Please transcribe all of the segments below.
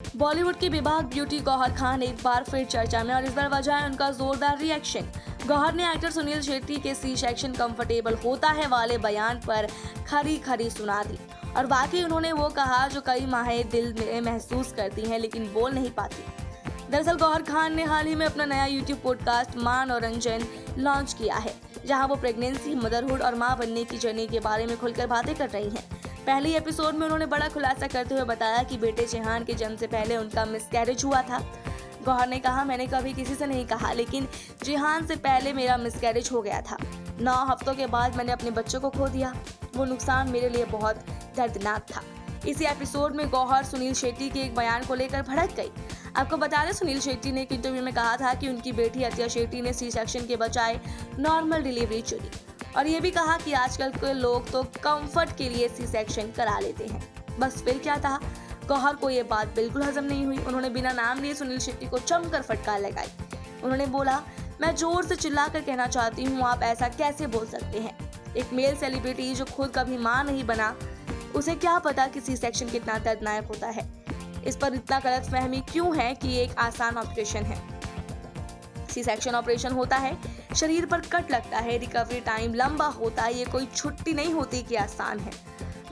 बॉलीवुड की बेबाक ब्यूटी गौहर खान एक बार फिर चर्चा में और इस बार वजह है उनका जोरदार रिएक्शन। गौहर ने एक्टर सुनील शेट्टी के सी सेक्शन कंफर्टेबल होता है वाले बयान पर खरी खरी सुना दी और वाकई उन्होंने वो कहा जो कई माहें दिल में महसूस करती हैं लेकिन बोल नहीं पाती। दरअसल गौहर खान ने हाल ही में अपना नया यूट्यूब पॉडकास्ट मान और रंजन लॉन्च किया है, जहां वो प्रेगनेंसी, मदरहुड और मां बनने की जर्नी के बारे में खुलकर बातें कर रही हैं। पहले एपिसोड में उन्होंने बड़ा खुलासा करते हुए बताया कि बेटे जेहान के जन्म से पहले उनका मिसकैरेज हुआ था। गौहर ने कहा, मैंने कभी किसी से नहीं कहा, लेकिन जेहान से पहले मेरा मिसकैरेज हो गया था। 9 हफ्तों के बाद मैंने अपने बच्चों को खो दिया। वो नुकसान मेरे लिए बहुत दर्दनाक था। इसी एपिसोड में गौहर सुनील शेट्टी के एक बयान को लेकर भड़क गई। आपको बता दें, सुनील शेट्टी ने एक इंटरव्यू में कहा था कि उनकी बेटी अतिया शेट्टी ने सी सेक्शन के बजाय नॉर्मल डिलीवरी चुनी और ये भी कहा कि आजकल के लोग तो कंफर्ट के लिए सी सेक्शन करा लेते हैं। बस फिर क्या था, गौहर को ये बात बिल्कुल हजम नहीं हुई। उन्होंने बिना नाम लिए सुनील शेट्टी को जमकर फटकार लगाई। उन्होंने बोला, मैं जोर से चिल्लाकर कहना चाहती हूँ, आप ऐसा कैसे बोल सकते हैं? एक मेल सेलिब्रिटी जो खुद कभी मां नहीं बना, उसे क्या पता कि सी सेक्शन कितना दर्दनाक होता है? इस पर इतना गलतफहमी क्यों है कि ये एक आसान ऑपरेशन है? सी सेक्शन ऑपरेशन होता है, शरीर पर कट लगता है, रिकवरी टाइम लंबा होता है, ये कोई छुट्टी नहीं होती कि आसान है।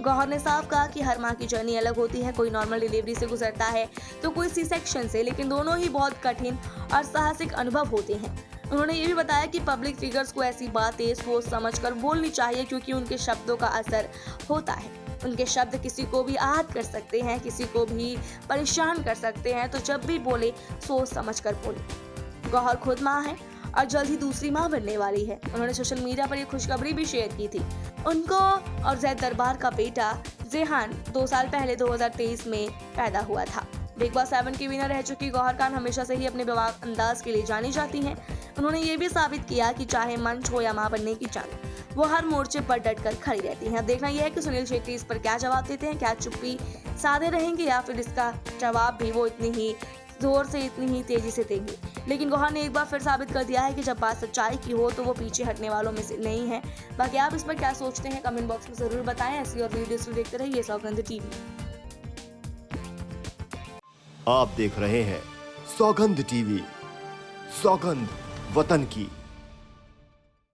गौहर ने साफ कहा कि हर मां की जर्नी अलग होती है, कोई नॉर्मल डिलीवरी से गुजरता है तो कोई सी सेक्शन से, लेकिन दोनों ही बहुत कठिन और साहसिक अनुभव होते हैं। उन्होंने ये भी बताया कि पब्लिक फिगर्स को ऐसी बातें सोच समझकर बोलनी चाहिए क्योंकि उनके शब्दों का असर होता है। उनके शब्द किसी को भी आहत कर सकते हैं, किसी को भी परेशान कर सकते हैं, तो जब भी बोले सोच समझकर बोले। गौहर खुद मां है और जल्द ही दूसरी मां बनने वाली है। उन्होंने सोशल मीडिया पर ये खुशखबरी भी शेयर की थी। उनको और जैद दरबार का बेटा जेहान 2 साल पहले 2023 में पैदा हुआ था। बिग बॉस 7 की विनर रह चुकी गौहर खान हमेशा से ही अपने बेबाक अंदाज के लिए जानी जाती हैं। उन्होंने ये भी साबित किया कि चाहे मंच हो या मां बनने की जंग, वो हर मोर्चे पर डटकर खड़ी रहती हैं। देखना यह है कि सुनील शेट्टी इस पर क्या जवाब देते हैं। क्या चुप्पी साधे रहेंगे या फिर इसका जवाब भी वो इतनी ही जोर से, इतनी ही तेजी से देंगे? लेकिन गौहर ने एक बार फिर साबित कर दिया है कि जब बात सच्चाई की हो तो वो पीछे हटने वालों में से नहीं है। बाकी आप इस पर क्या सोचते हैं, कमेंट बॉक्स में जरूर बताएं। ऐसी और वीडियोस देखते रहिए सौगंध टीवी। आप देख रहे हैं सौगंध टीवी, सौगंध वतन की।